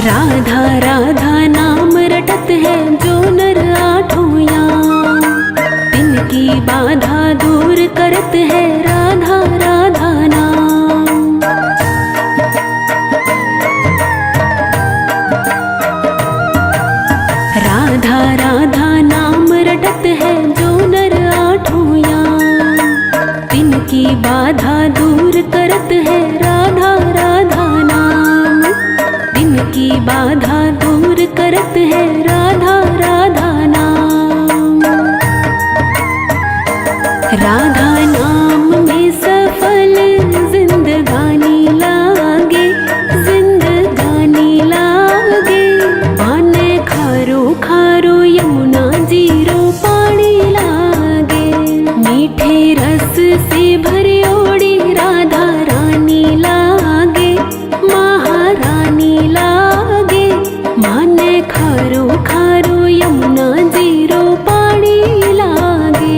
राधा राधा नाम रटत है जो नर आठों याम, तिनकी बाधा दूर करत है राधा राधा नाम। राधा राधा नाम रटत है जो नर आठों याम, तिनकी बाधा दूर करत है राधा राधा नाम, तिनकी बाधा दूर करत है राधा राधा नाम। राधा नाम में सफल जिंदगानी लागे, जिंदगानी लागे। पाने खारो खारो यमुना जीरो पानी लागे, मीठे रस से भरी ओड़ी राधा रानी लागे, महारानी लागे। माने खारो खारो यमुना जीरो पानी लागे।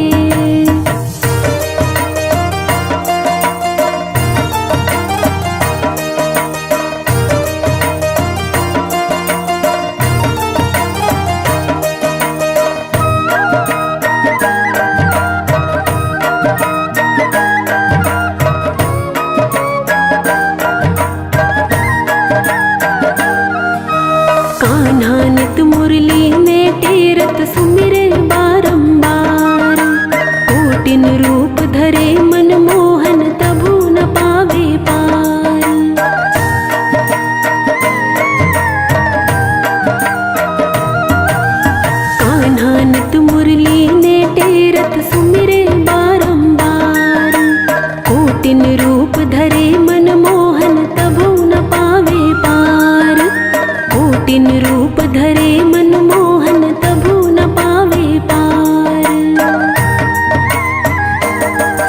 कान्हा नित मुरली में टेरत सुमिरे बारंबार, कोटिन रूप धरे मनमोहन तभु न पावे पार। कान्हा नित मुरली में टेरत सुमिरे बारंबार, कोटिन रूप धरे मनमोहन तभु न पावे पार। कोटिन रूप धरे मनमोहन तभु न पावे पार।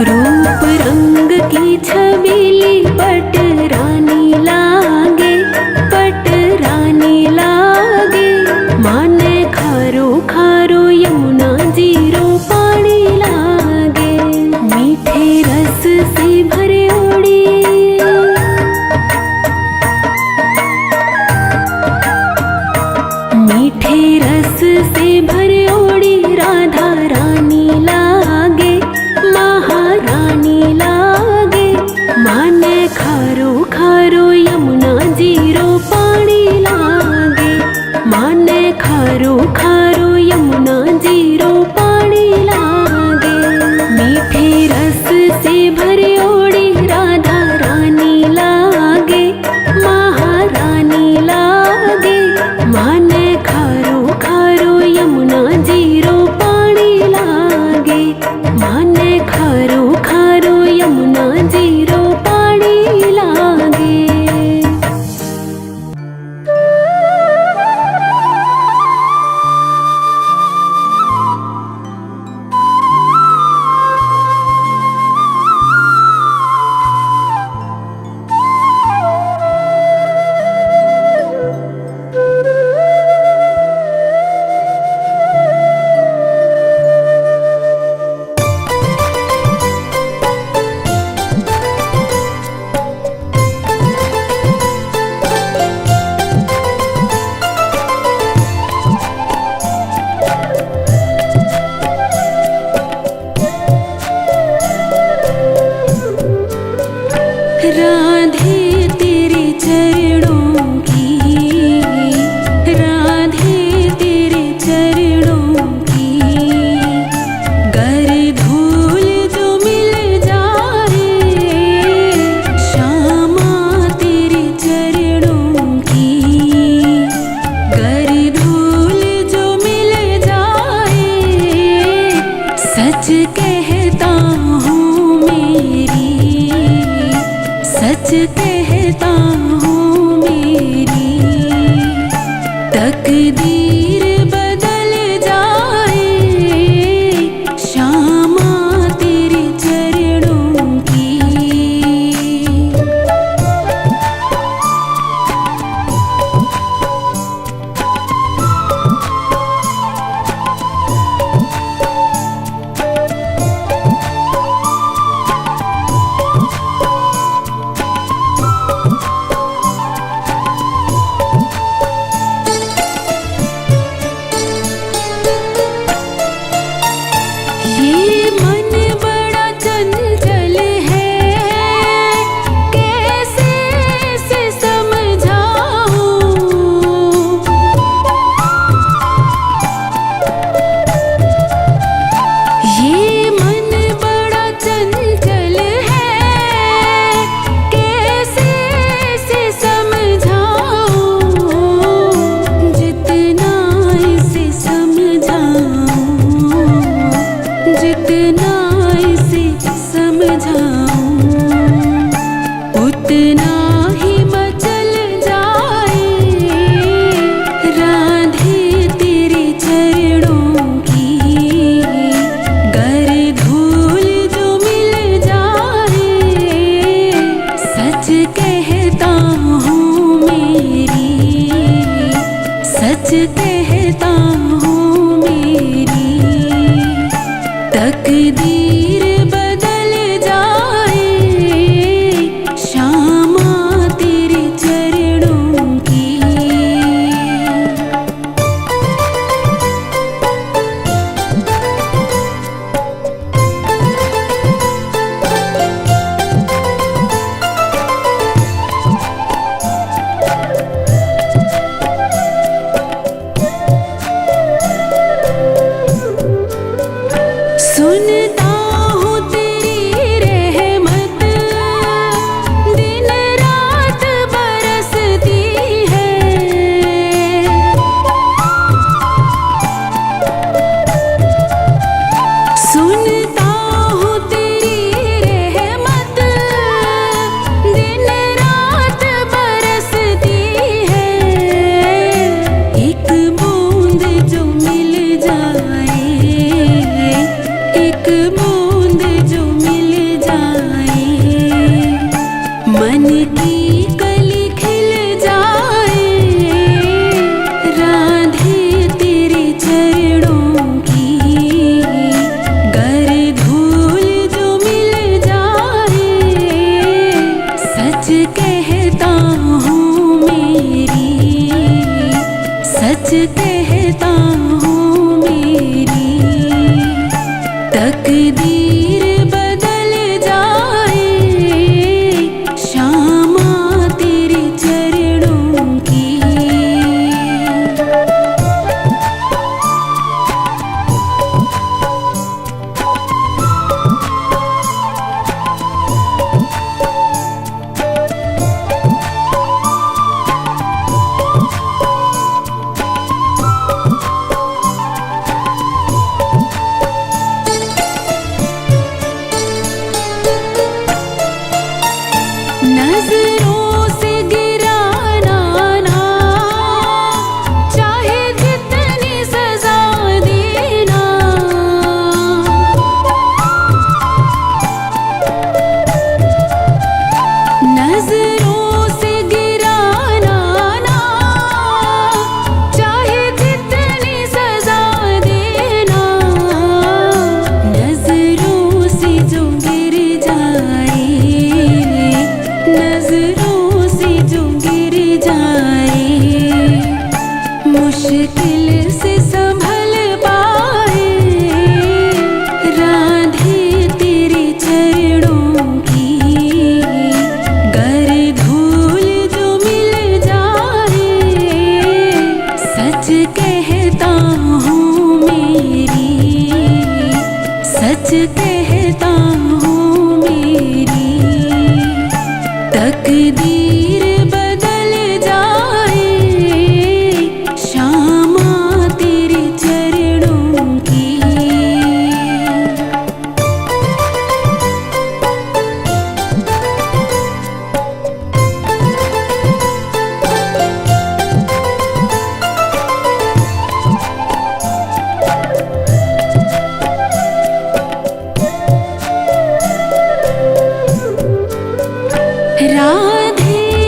रूप रंग की छबीली पट रानी लागे, पट रानी लागे। माने खारो खारो यमुना जीरो पानी लागे, मीठे रस से भरे ओड़ी मीठे रस से भरे ओड़ी राधा रानी लागे, महारानी लागे। माने खारो खारो यमुना जीरो पानी लागे, माने खारो खारो यमुना जीरो पानी लागे। मीठे रस से भरे ओड़ी राधा रानी लागे, महारानी लागे। माने खारो खारो यमुना जीरो पानी लागे, माने खारो खारो यमुना जीरो पानी लागे। राधे तेरे चरणों की, राधे तेरे चरणों की। गर धूल जो मिल जाए श्यामा तेरे चरणों की, गर धूल जो मिल जाए। सच कहता हूँ मेरी, सच कहता हूँ मेरी। तकदीर बदल जाए श्यामा तेरे चरणों की। की कली खिल जाए, राधे तेरे चरणों की। गर धूल जो मिल जाए, सच कहता हूँ मेरी, सच कहता हूँ मेरी। तकदीर बदल जाए, श्यामा तेरे चरणों की। नजरों से गिराना ना, चाहे जितनी सजा देना। नजरों से गिराना ना, चाहे जितनी सजा देना। नजरों से जो गिर जाए, नजरों से जो गिर जाए, मुश्किल से संभल पाए, राधे तेरे चरणों की। गर धूल जो मिल जाए, सच कहता हूँ मेरी, सच कहता हूँ मेरी। तकदीर बदल जाए, श्यामा तेरे चरणों की। राधे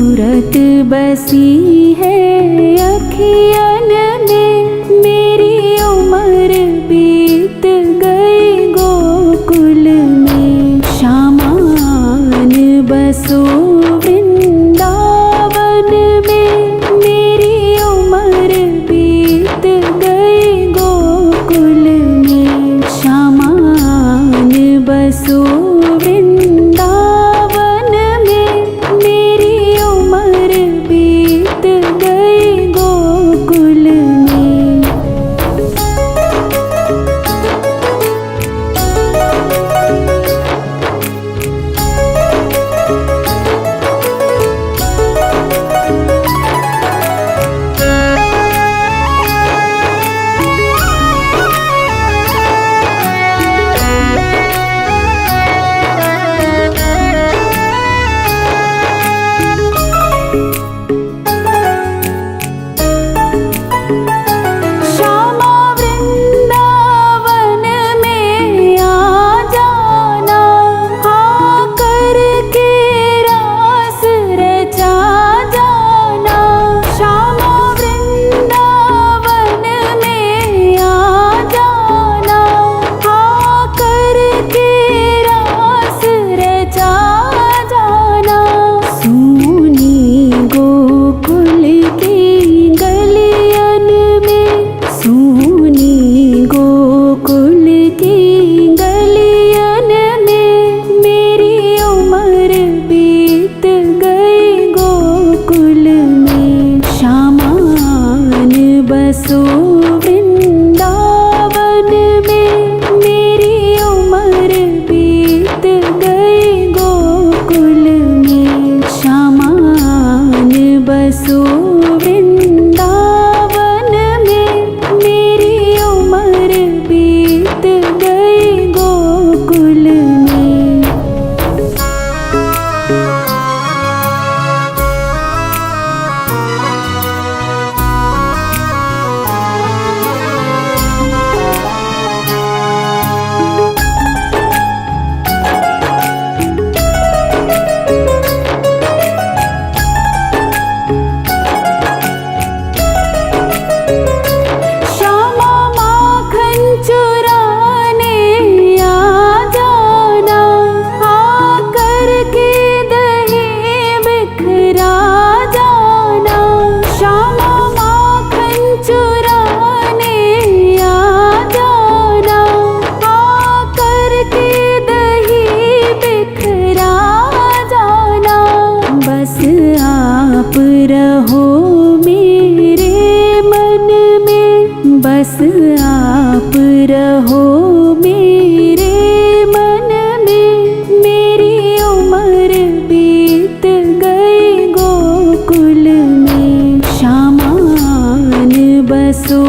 सूरत बसी है अखियन में, मेरी उम्र बीत गई गोकुल में। शामान बसो वृंदावन में, मेरी उम्र बीत गई गोकुल में। शामान बसो वृंदावन में, मेरी उम्र बीत गई गोकुल में। श्यामा वृंदावन में आ जाना, आकर के रास रचा जाना। श्यामा वृंदावन में आ जाना, आकर के रास रचा जाना। सूनी गोकुल की गलियन में, सूनी गोकुल की गलियन में, मेरी उम्र बीत गई गोकुल में। शामान बसो वृंदावन में, मेरी उम्र बीत गई गोकुल में। शामान बसो वृंदावन में, मेरी उम्र बीत गई गोकुल में। श्यामा माखन चुराने आ जाना, आकर के दही बिखरा जाना। श्यामा माखन चुराने आ जाना, आकर के दही बिखरा जाना। बस आप रहो मेरे मन में, बस आप रहो मेरे मन में, मेरी उम्र बीत गई गोकुल में। शामान बसो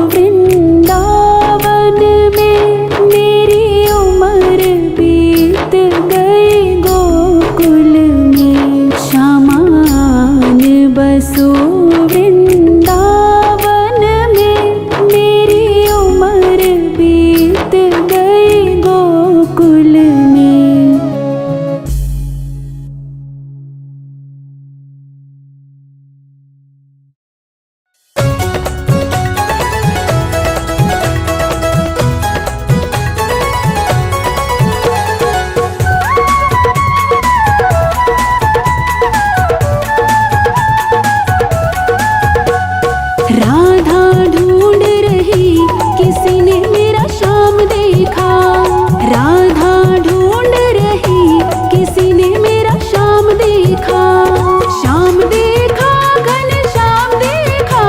वृंदावन में, मेरी उम्र बीत गई गोकुल में। शामान बसो वृंदावन में, मेरी उम्र बीत गई गोकुल में। राधा ढूंढ रही, किसी ने मेरा श्याम देखा। राधा ढूंढ रही, किसी ने मेरा श्याम देखा। श्याम देखा घन श्याम देखा,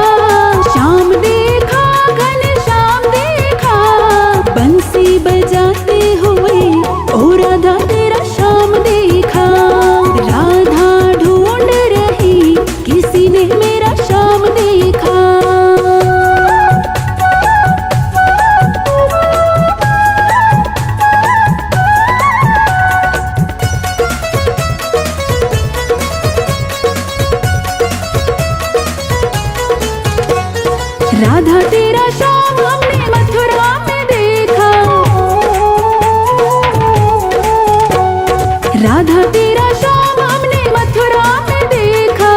श्याम देखा घन श्याम देखा। बंसी बजाते हुए ओ राधा तेरा श्याम देखा। राधा ढूंढ रही, किसी ने मेरा श्याम देखा। राधा तेरा श्याम हमने मथुरा में देखा। राधा तेरा श्याम हमने मथुरा में देखा।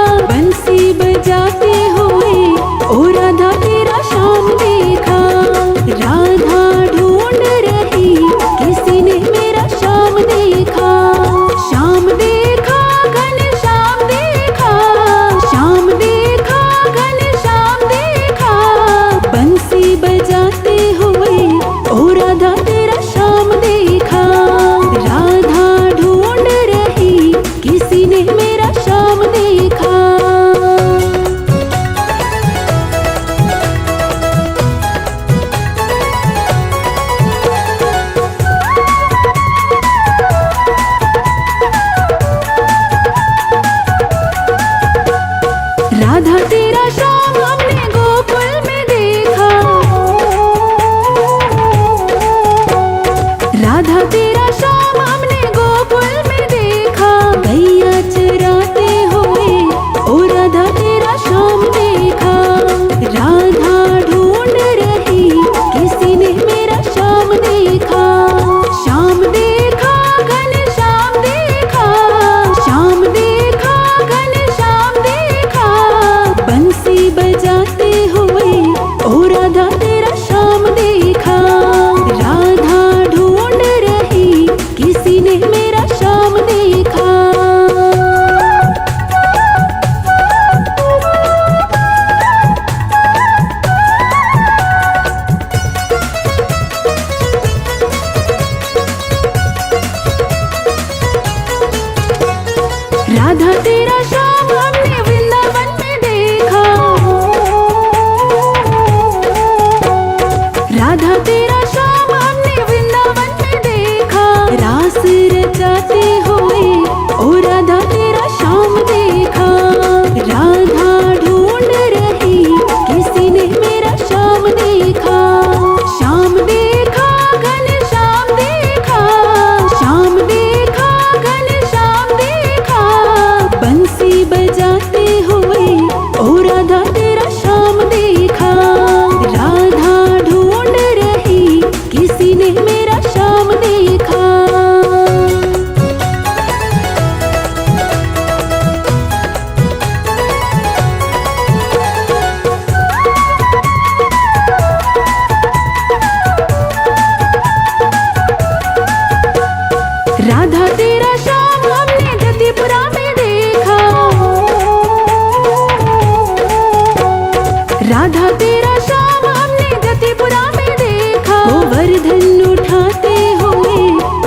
राधा तेरा श्याम हमने जतिपुरा में देखा, गोवर्धन उठाते हुए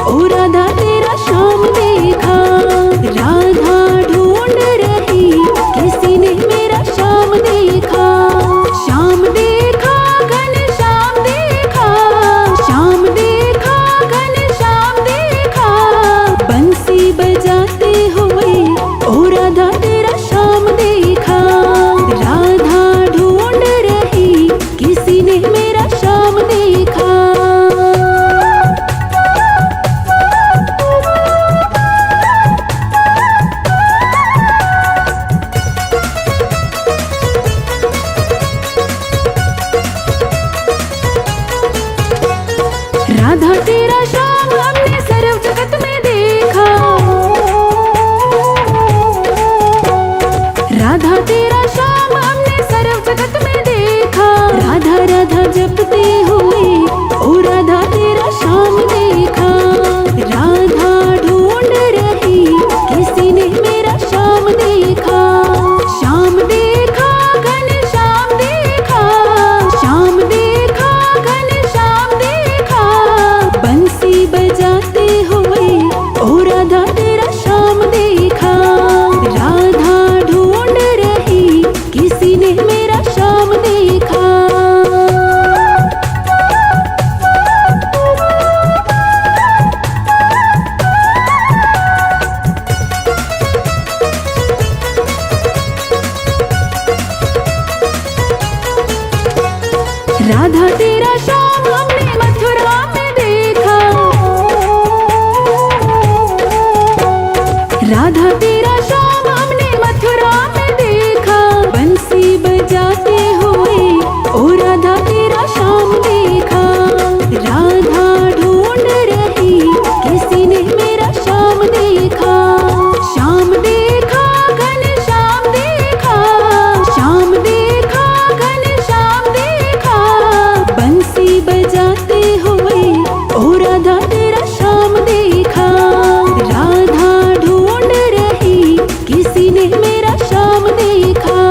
ओ राधा तेरा श्याम देखा। राधा ढूंढ रही किसी ने मेरा श्याम देखा, श्याम देखा घन श्याम देखा, श्याम देखा घन श्याम देखा। बंसी बजाते हुए ओ राधा तेरा श्याम देखा। राधा ढूंढ रही किसी ने मेरा श्याम देखा। राधा तेरा श्याम हमने सर्व जगत में देखा, राधा तेरा श्याम हमने सर्व जगत में देखा। राधा राधा जपते हुए ओ राधा तेरा श्याम देखा। राधा ढूंढ रही किसी ने मेरा श्याम देखा, श्याम देखा घन श्याम देखा, श्याम देखा घन श्याम देखा। बंसी बजाते हुए ओ राधा तेरा श्याम देखा। राधा ढूंढ रही किसी ने मेरा श्याम देखा। राधा तेरा श्याम हमने मथुरा में देखा, राधा तेरा श्याम हमने मथुरा में देखा। बंसी बजाते हुए ओ राधा तेरा श्याम देखा। राधा ढूंढ रही किसी ने मेरा श्याम देखा, श्याम देखा घन श्याम देखा, श्याम देखा घन श्याम देखा। बंसी बजाते हुए ओ राधा तेरा श्याम देखा। राधा ढूंढ रही किसी ने मेरा श्याम देखा।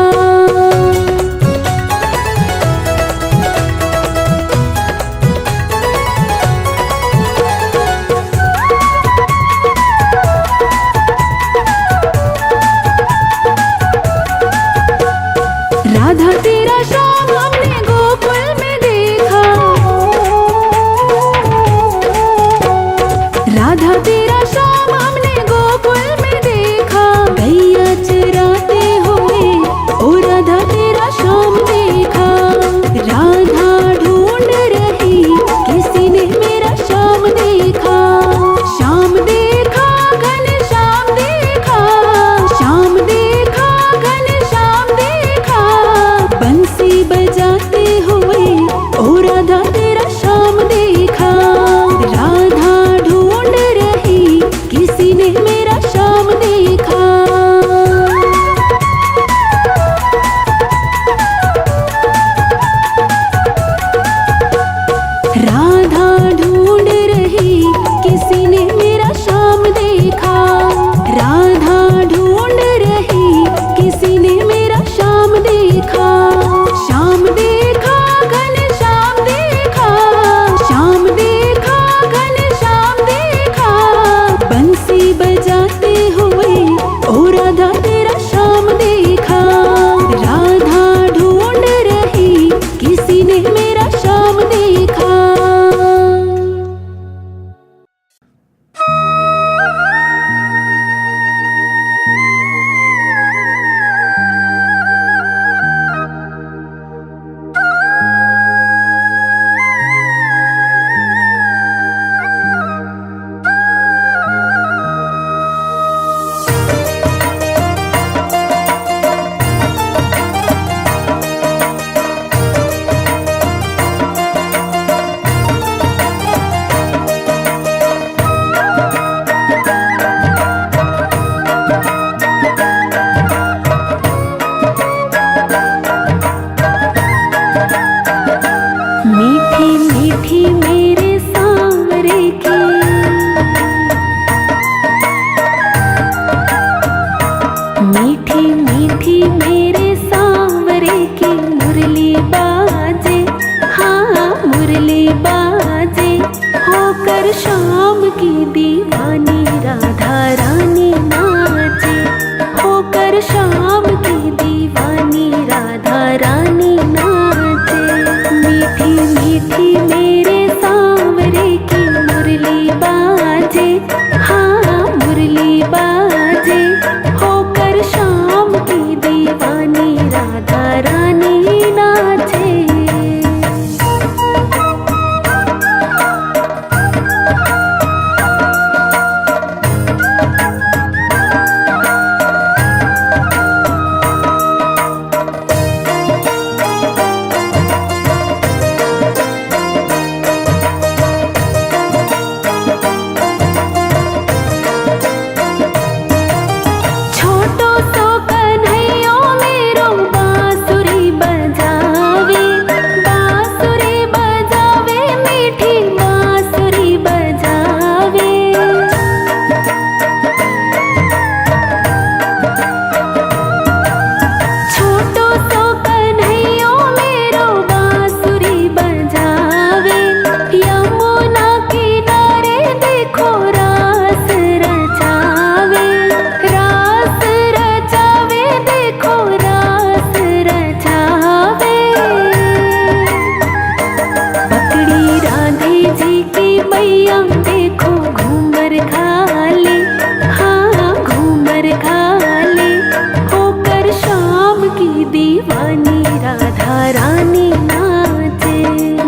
दीवानी राधा रानी नाचे।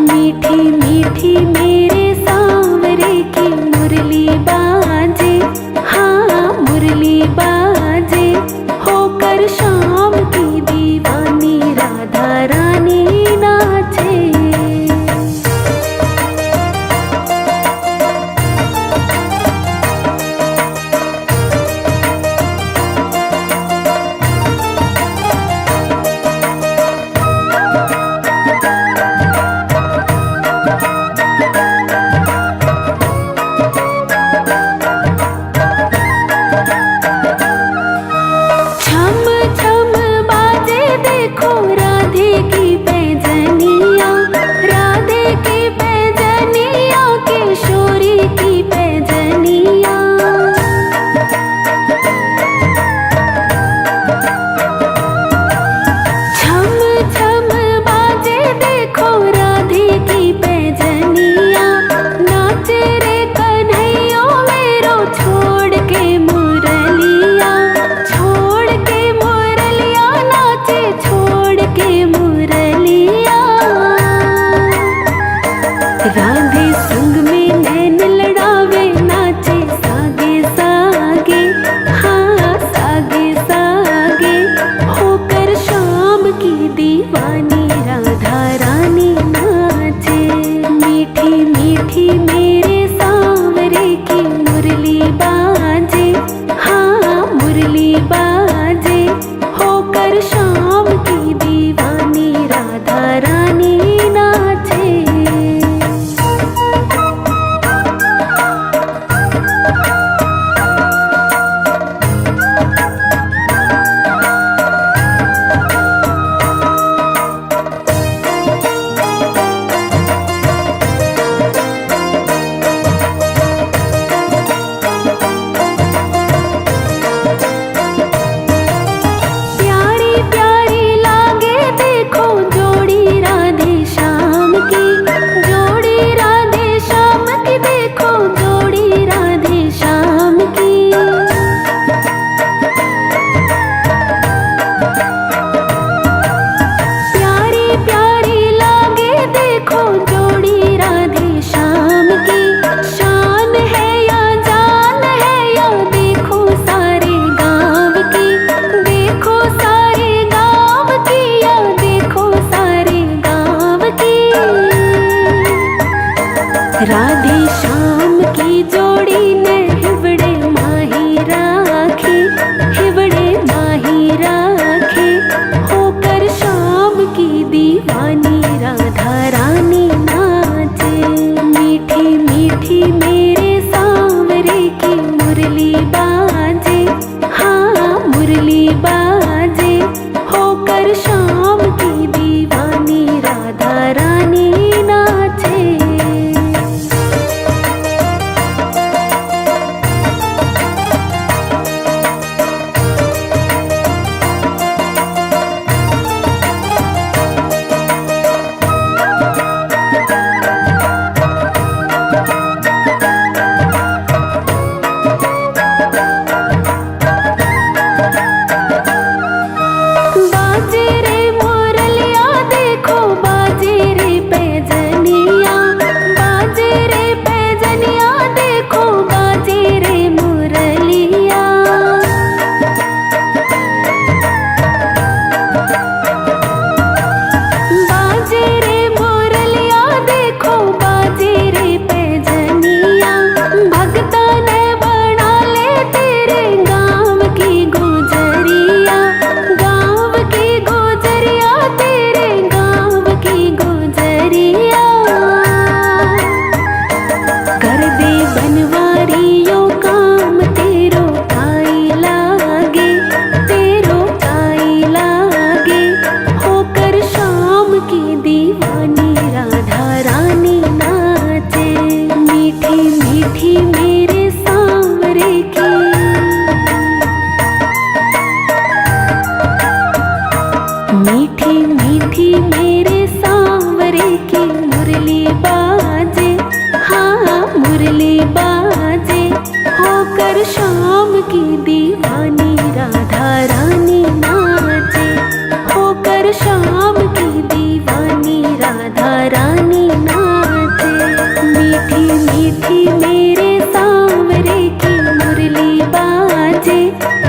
मीठी मीठी मेरे सांवरे की मुरली बाजे, हाँ मुरली बाजे, होकर शाम की दीवानी राधा रानी नाचे। छम छम बाजे देखो राधे की पैजनिया, राधे की पैजनिया, किशोरी की पैजनिया। छम छम बाजे देखो राधे की पैजनिया, नाचे रे कन्हैया मेरो छोड़ के मुरलिया, छोड़ के मुरलिया, नाचे छोड़ के मुरलिया। राधे संग में नैन लड़ावे नाचे सागे सागे, हाँ सागे सागे, होकर शाम की दीवानी राधा रानी नाचे। मीठी मीठी मेरे सांवरे की मुरली बाजे, हाँ मुरली बाजे, होकर शाम की दीवानी राधा रानी नाचे। प्यारी प्यारी लागे देखो जोड़ी राधे श्याम की, जोड़ी राधे श्याम की, देखो जोड़ी राधे श्याम की। प्यारी प्यारी लागे देखो जोड़ी राधे श्याम की, शान है या जान है या देखो सारे गाँव की, देखो सारे गाँव की, या देखो सारे गाँव की। राधे श्याम की जोड़ी ने हिवड़े माही राखे, हिवड़े माही राखे, होकर शाम की दीवानी राधा रानी नाचे। मीठी मीठी मेरे सांवरे की मुरली बाजे, हाँ मुरली बाजे, होकर शाम की दीवानी राधा रानी नाचे। होकर शाम की दीवानी राधा रानी नाचे। मीठी मीठी मेरे सांवरे की मुरली बाजे,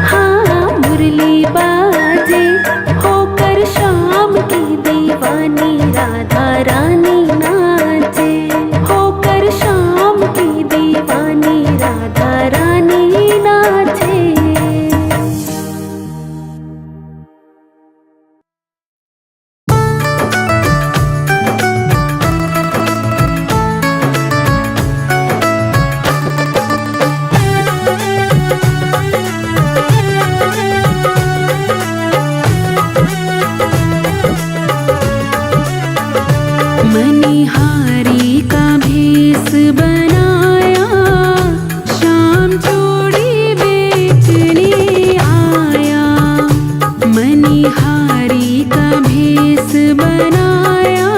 हाँ मुरली बाजे। होकर शाम की दीवानी राधा रानी नाचे, होकर शाम की दीवानी राधा रानी नाचे। मणिहारी का भेष बनाया, शाम चूड़ी बेचने आया। मणिहारी का भेष बनाया,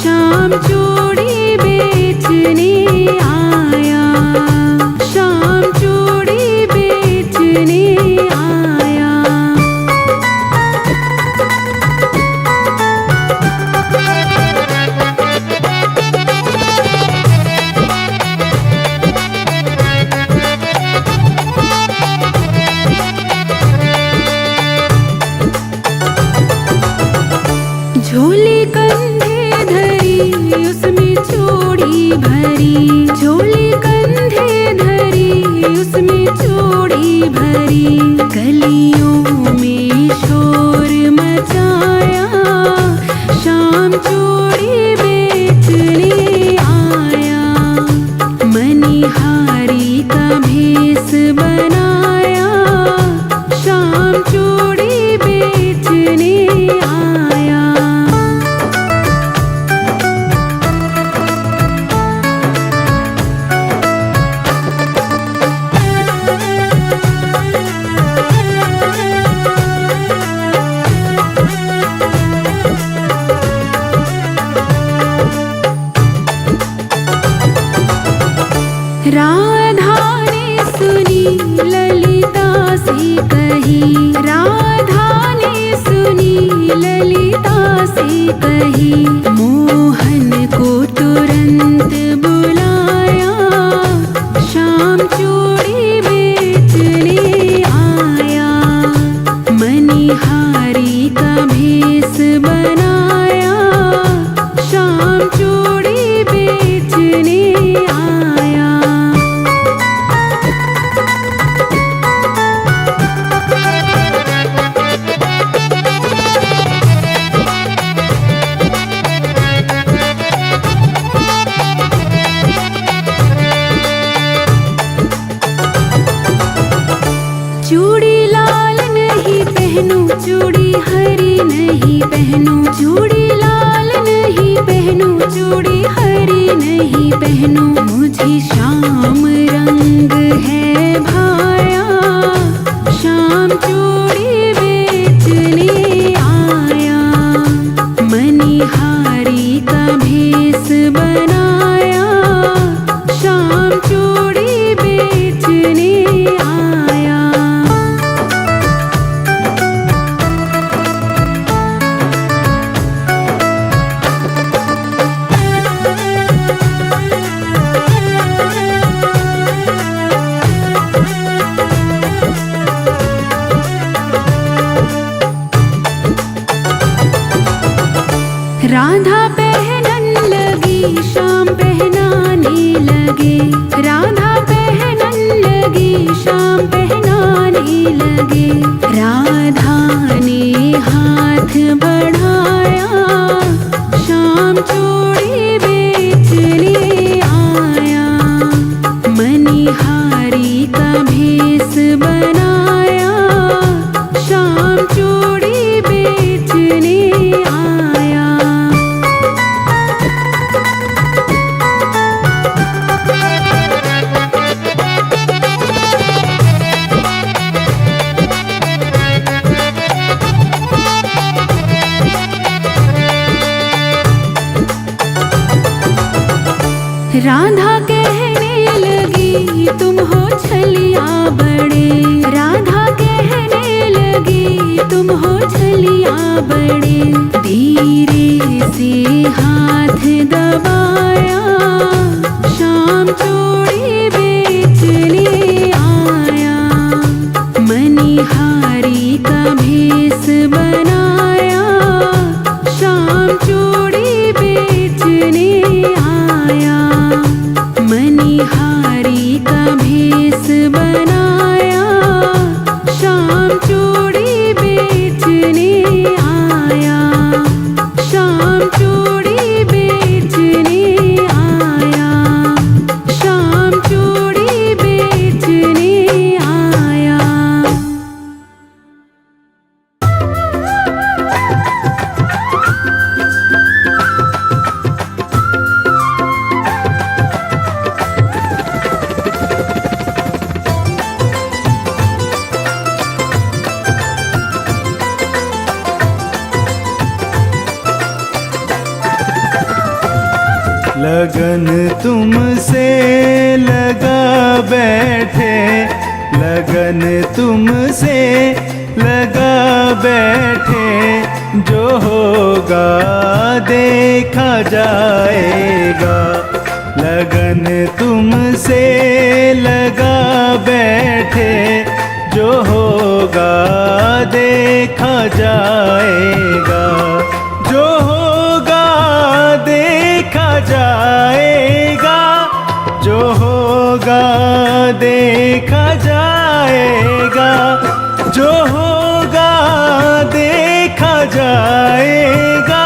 शाम चूड़ी बेचने आया, शाम चूड़ी बेचने आया। झोली कंधे धरी उसमें चूड़ी भरी, झोली कंधे धरी उसमें चूड़ी भरी। गलियों में शोर मचाया, शाम चूड़ी बेचने आया। मणिहारी का भेष बनाया, शाम चूड़ी बेचने आया। राधा ने सुनी ललिता से कही, राधा ने सुनी ललिता से कही। मोहन को तुरंत बुलाया, शाम चूड़ी बेचने आया। मणिहारी का भेष बनाया, शाम चूड़ी बेचने आया। चूड़ी लाल नहीं पहनूं, चूड़ी हरी नहीं पहनूं, चूड़ी लाल नहीं पहनूं, चूड़ी हरी नहीं पहनूं। मुझे श्याम रंग है भाया, शाम चूड़ी बेचने आया। मणिहारी का भेष बनाया, शाम चूड़ी बेचने आया। राधा पहनन लगी, श्याम पहनाने लगे। राधा पहनन लगी, श्याम पहनाने लगे। राधा ने हाथ बढ़ाया, शाम चूड़ी बेचने आया। मणिहारी का भेष बनाया, शाम चूड़ी बेचने आया। राधा कहने लगी तुम हो छलिया बड़े, राधा कहने लगी तुम हो छलिया बड़े धीरे से हाथ दबाया, शाम चूड़ी बेचने आया। मनिहारी का भेष बनाया, शाम चूड़ी बेचने आया। मनिहारी का भेष बनाया, शाम चूड़ी बेचने आया। शाम चूड़ी बेचने आया, शाम चूड़ी बेचने आया। लगन तुमसे लगा बैठे, लगन तुमसे लगा बैठे। जो होगा देखा जाएगा। लगन तुमसे लगा बैठे, जो होगा देखा जाएगा। जो होगा देखा जाएगा, जो होगा देखा जाएगा। जो होगा देखा जाएगा,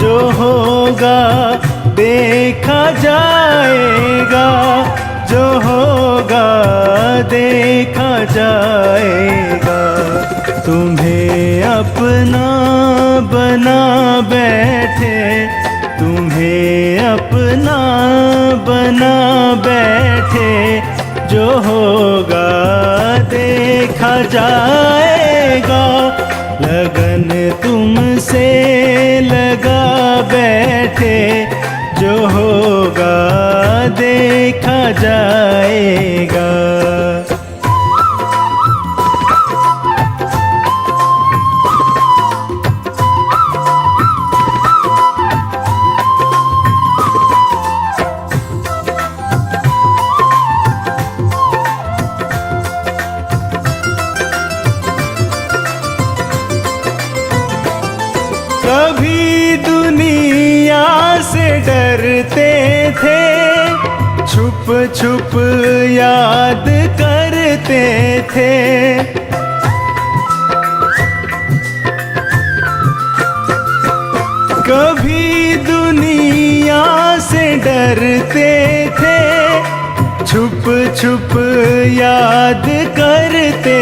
जो होगा देखा जाएगा। जो होगा देखा जाएगा। तुम्हें अपना बना बैठे, तुम्हें अपना बना बैठे। जो होगा देखा जाएगा। लगन तुमसे लगा बैठे, जो होगा देखा जाएगा। कभी दुनिया से डरते थे, छुप छुप याद करते थे। कभी दुनिया से डरते थे, छुप छुप याद करते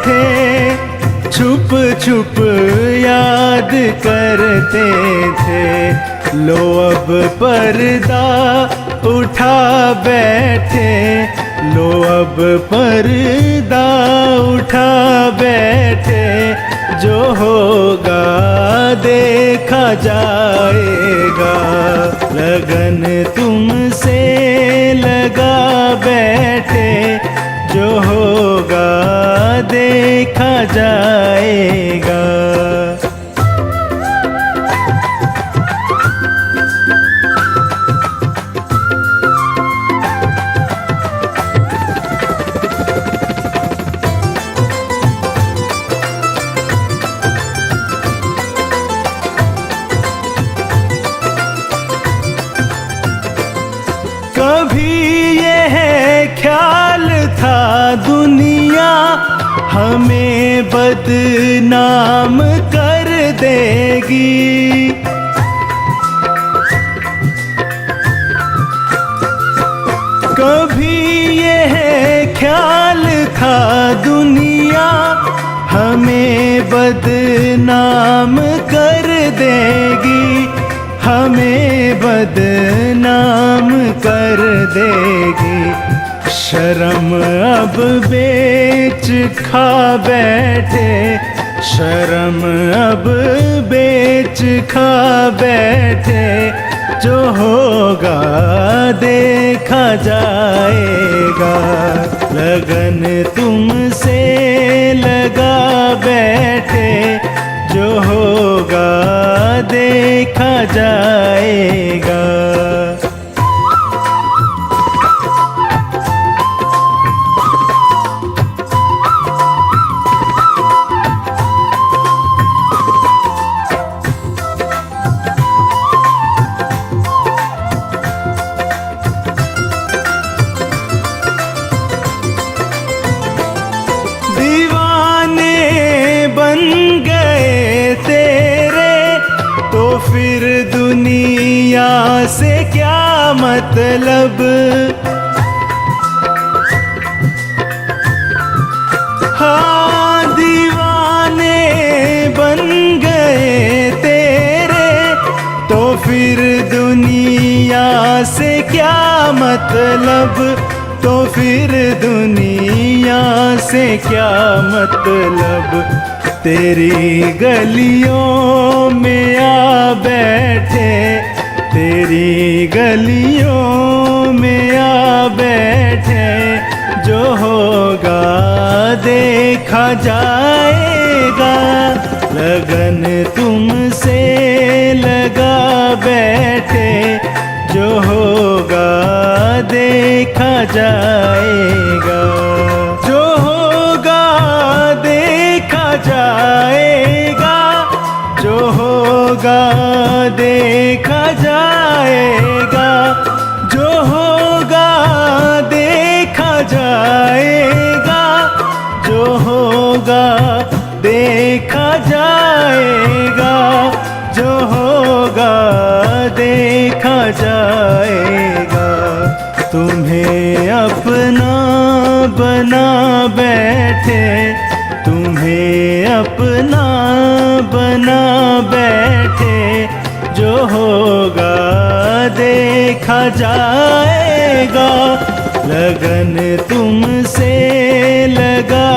थे। छुप छुप याद करते थे। लो अब पर्दा उठा बैठे, लो अब पर्दा उठा बैठे। जो होगा देखा जाएगा। लगन तुमसे लगा बैठे, जो होगा देखा जाएगा। कभी यह ख्याल था दुनिया हमें बदनाम कर देगी। कभी यह ख्याल था दुनिया हमें बदनाम कर देगी। हमें बदनाम कर देगी। शर्म अब बेच खा बैठे, शर्म अब बेच खा बैठे। जो होगा देखा जाएगा। लगन तुमसे लगा बैठे, जो होगा देखा जाएगा। दीवाने बन गए तेरे तो फिर दुनिया से क्या मतलब। हाँ, दीवाने बन गए तेरे तो फिर दुनिया से क्या मतलब। तो फिर दुनिया से क्या मतलब। तेरी गलियों में आ बैठे, तेरी गलियों में आ बैठे, जो होगा देखा जाएगा। लगन तुमसे लगा बैठे, जो होगा देखा जाएगा। जो होगा देखा जाएगा। जो होगा देखा जाएगा। जो होगा देखा जाएगा। जो होगा देखा जाएगा। जो होगा देखा जाएगा। तुम्हें अपना बना बैठे, तुम्हें अपना बना बैठे, जो होगा देखा जाएगा। लगन तुमसे लगा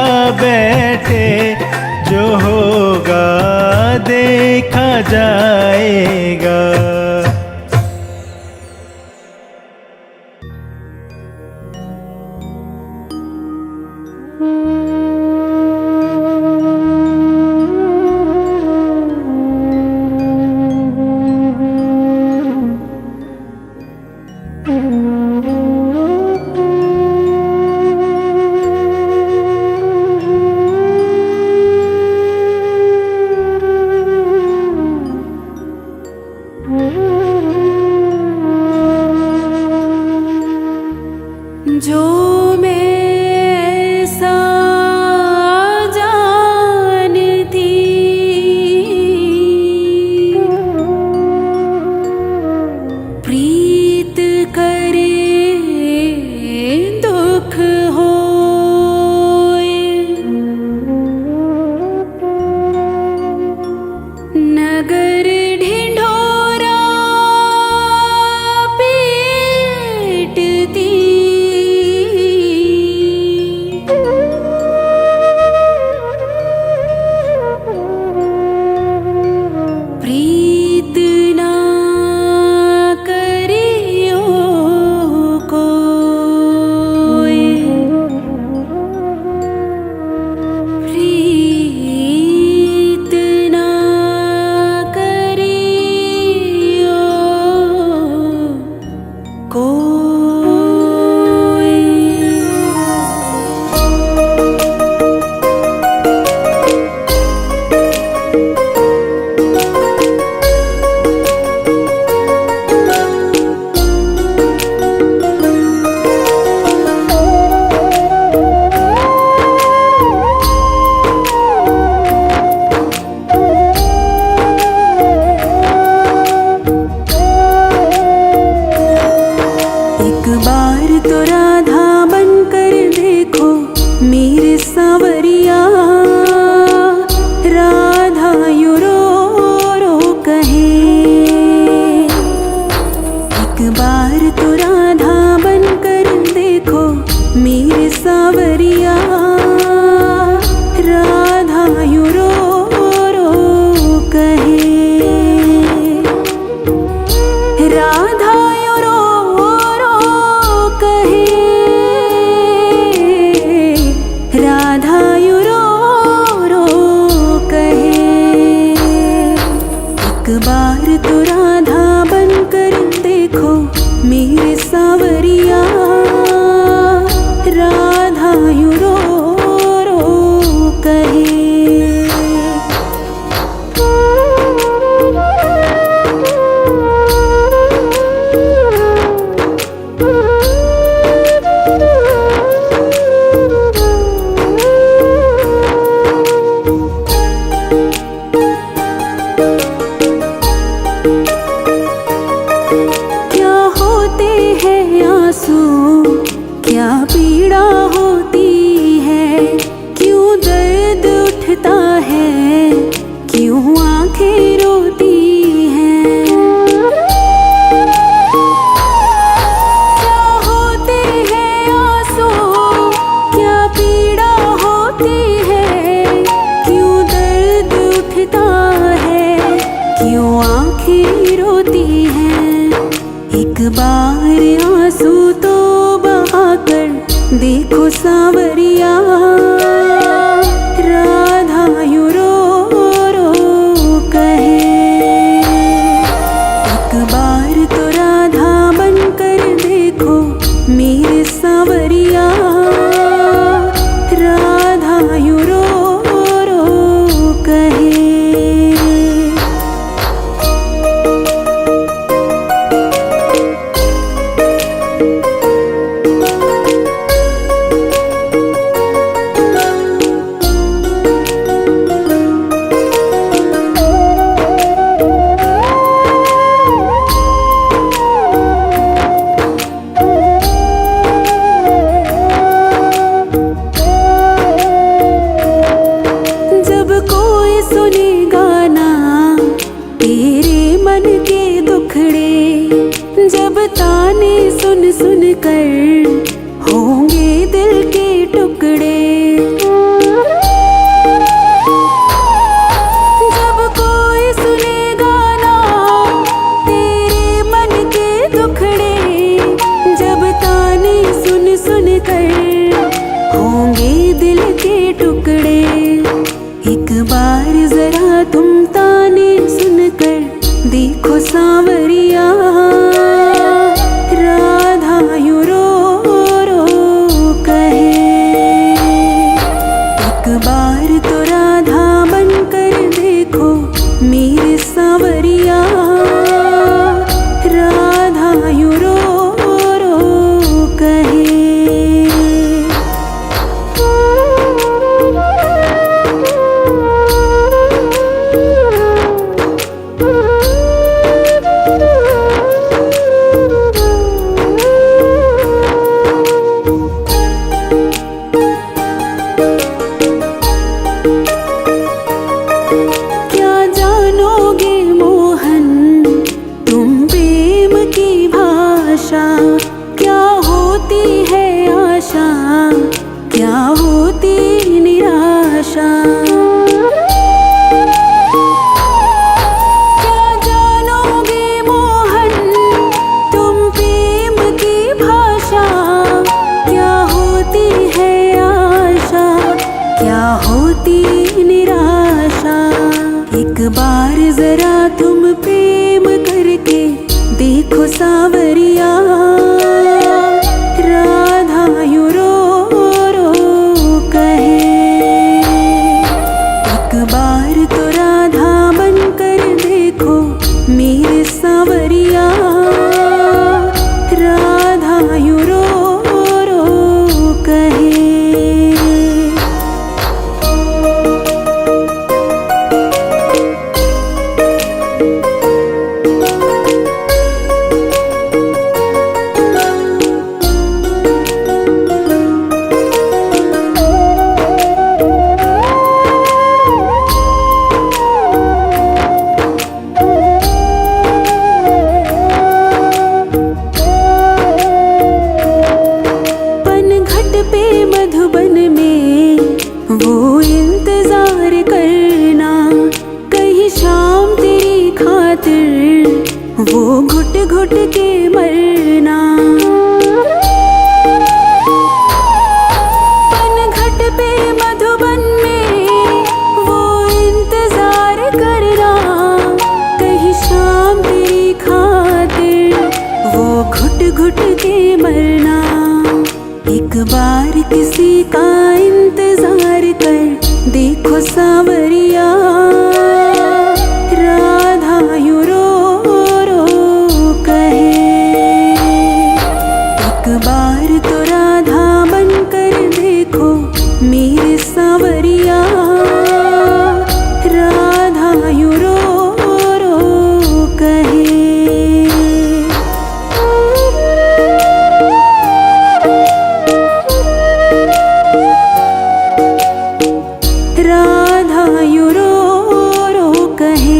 बैठे, जो होगा देखा जाएगा। बार तो राधा बनकर देखो मेरे सावरिया, राधा यूं रो रो कहे। क्या पीड़ा होती है, क्यों दर्द उठता है, क्यों आंखें रोती हैं। क्या होते हैं आंसू, क्या पीड़ा होती है, क्यों दर्द उठता है, क्यों आंखें रोती हैं। एक बार आंसू तो बहाकर देखो सावरिया, राधा यूं रो रो कहे। एक बार तो राधा बनकर देखो मेरे सावरिया, राधा यूं रो रो कहे। जब ताने सुन सुन कर होंगे दिल के टुकड़े, जब कोई सुनेगा ना तेरे मन के दुखड़े, जब ताने सुन सुन कर होंगे दिल के टुकड़े। एक बार जरा तुम ताने सुनकर देखो सावरिया, राधा यूं रो रो कहे। एक बार तो राधा बनकर देखो मेरे सावरिया, राधा यूं रो रो कहे। क्या होती है आशा, क्या होती निराशा। क्या जानोगे मोहन तुम प्रेम की भाषा, क्या होती है आशा, क्या होती निराशा। एक बार जरा तुम प्रेम करके देखो सावरिया, राधा यूं रो रो कहे। एक बार तो राधा बनकर देखो मेरे सावरिया, राधा यूं रो रो कहे। मधुबन में वो इंतजार करना, कहीं शाम तेरी खातिर वो घुट घुट के मरना। पनघट पे मधुबन में वो इंतजार करना, कहीं सावरिया राधा यूं रो रो कहे। एक बार तो राधा बनकर देखो मेरे सावरिया राधा यूं रो रो कहे। राधा यूं रो रो कहे।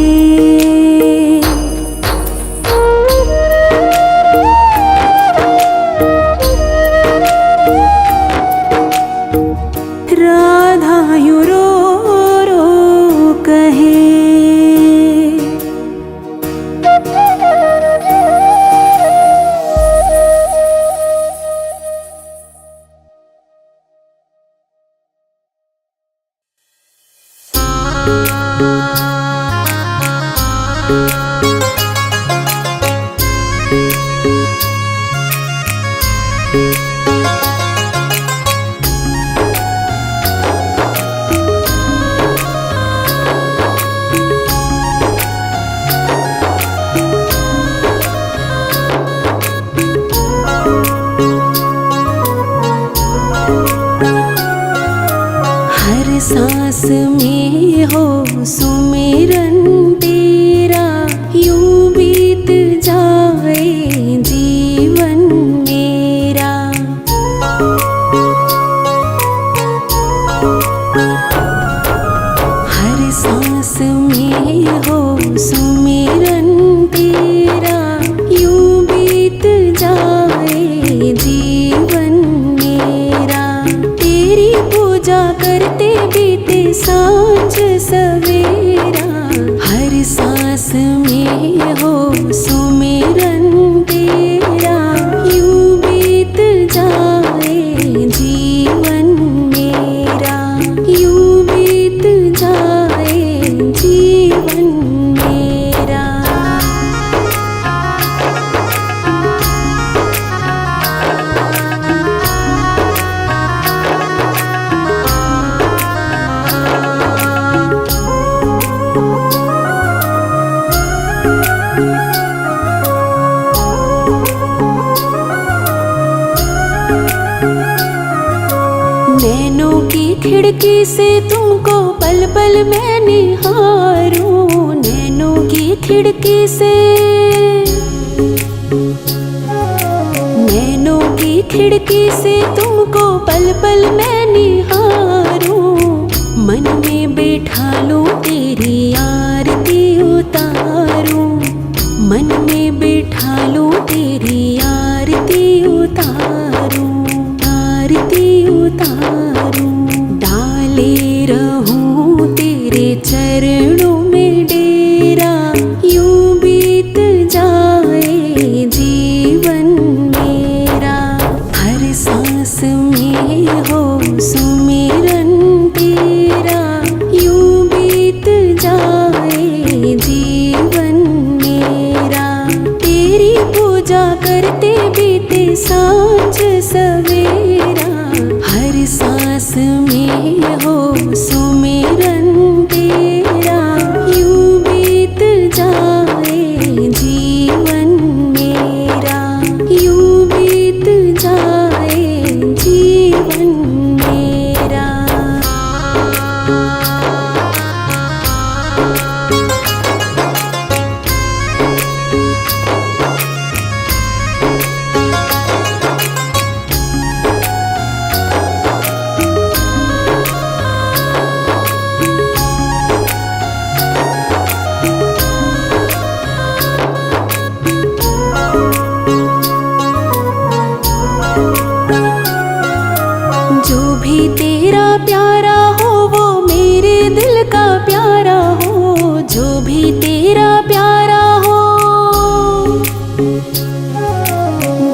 राधा यूं रो रो कहे। हर सांस में हो सुमिरन तेरा यूं बीत जाए जीवन मेरा। हर सांस में हो सुमिरन तेरा यूं बीत जाए जीवन मेरा। तेरी पूजा करते बीते सांझ सवेरा। हर सांस में हो सुमिरन तेरा यूं बीत जाए जीवन मेरा। यूं बीत जाए जीवन मेरा। नैनों की खिड़की से तुमको पल पल मैं निहारूं। नैनों की खिड़की से नैनों की खिड़की से तुमको पल पल मैं निहारूं। मन में बैठा लूं तेरी आरती उतारूं। मन में बैठा लूं तेरी आरती उतारूं। आरती उतारूं। डाले रहूं तेरे चरणों में डेरा। यूं बीत जाए जीवन मेरा। हर सांस में हो सुमिरन तेरा यूं बीत जाए जीवन मेरा। तेरी पूजा करते बीते सांझ सवेरा। हर सांस में हो सुमिरन तेरा यूं बीत जाए जीवन मेरा। यूं बीत जाए जीवन मेरा। जो भी तेरा प्यारा हो वो मेरे दिल का प्यारा हो। जो भी तेरा प्यारा हो।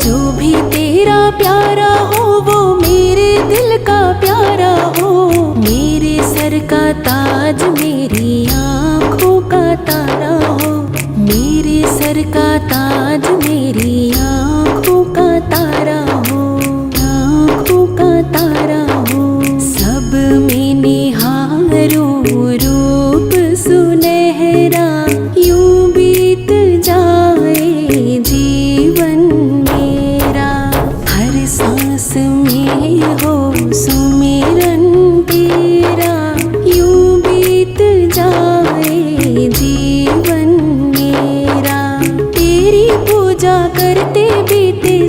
जो भी तेरा प्यारा हो वो मेरे दिल का प्यारा हो। मेरे सर का ताज मेरी आँखों का तारा हो। मेरे सर का ताज मेरी आँखों का तारा हो। आँखों का तारा हो। सब में निहारूं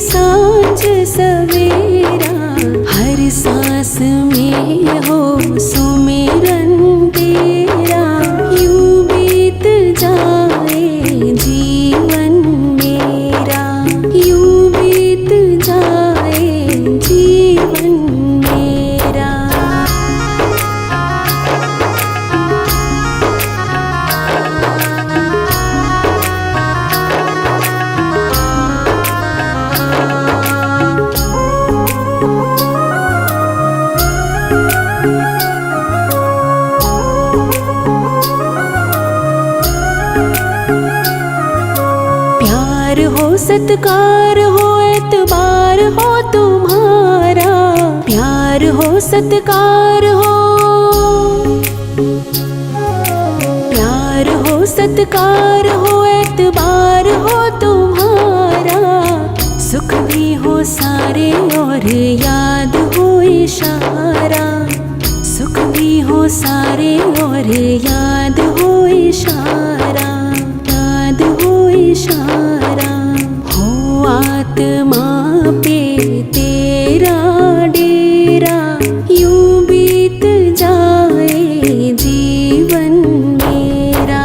सांझ सवेरा, हर सांस में हो सुमिरन तेरा। यूं बीत जाए जीवन मेरा, यूं बीत जाए जीवन मेरा। प्यार हो सत्कार हो एतबार हो तुम्हारा, प्यार हो सत्कार हो, प्यार हो सत्कार हो एतबार हो तुम्हारा। सुख भी हो सारे और याद हो इशारा, सुख भी हो सारे और याद हो इशारा, याद हो इशारा। हो आत्मा पे तेरा डेरा, यूं बीत जाए जीवन मेरा।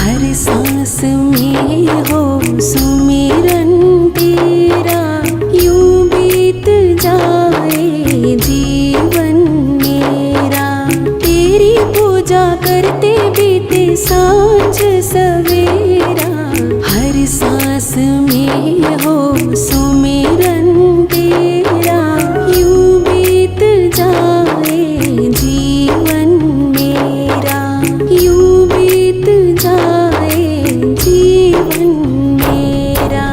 हर सांस में हो सुमिरन तेरा, यूं बीत जाए जीवन मेरा। तेरी पूजा करते बीते सांझ सवेरा, हर सांस में हो सुमिरन तेरा। यूं बीत जाए जीवन मेरा, यूं बीत जाए जीवन मेरा।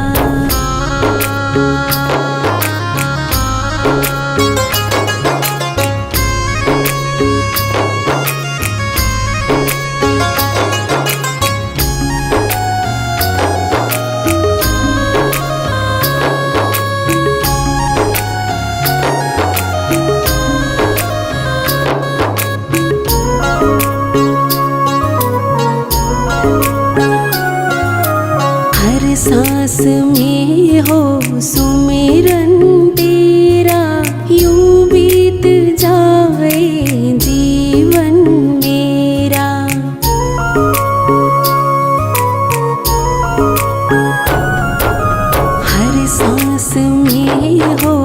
हर सांस में हो सुमिरन तेरा, यूं बीत जाए जीवन मेरा। हर सांस में हो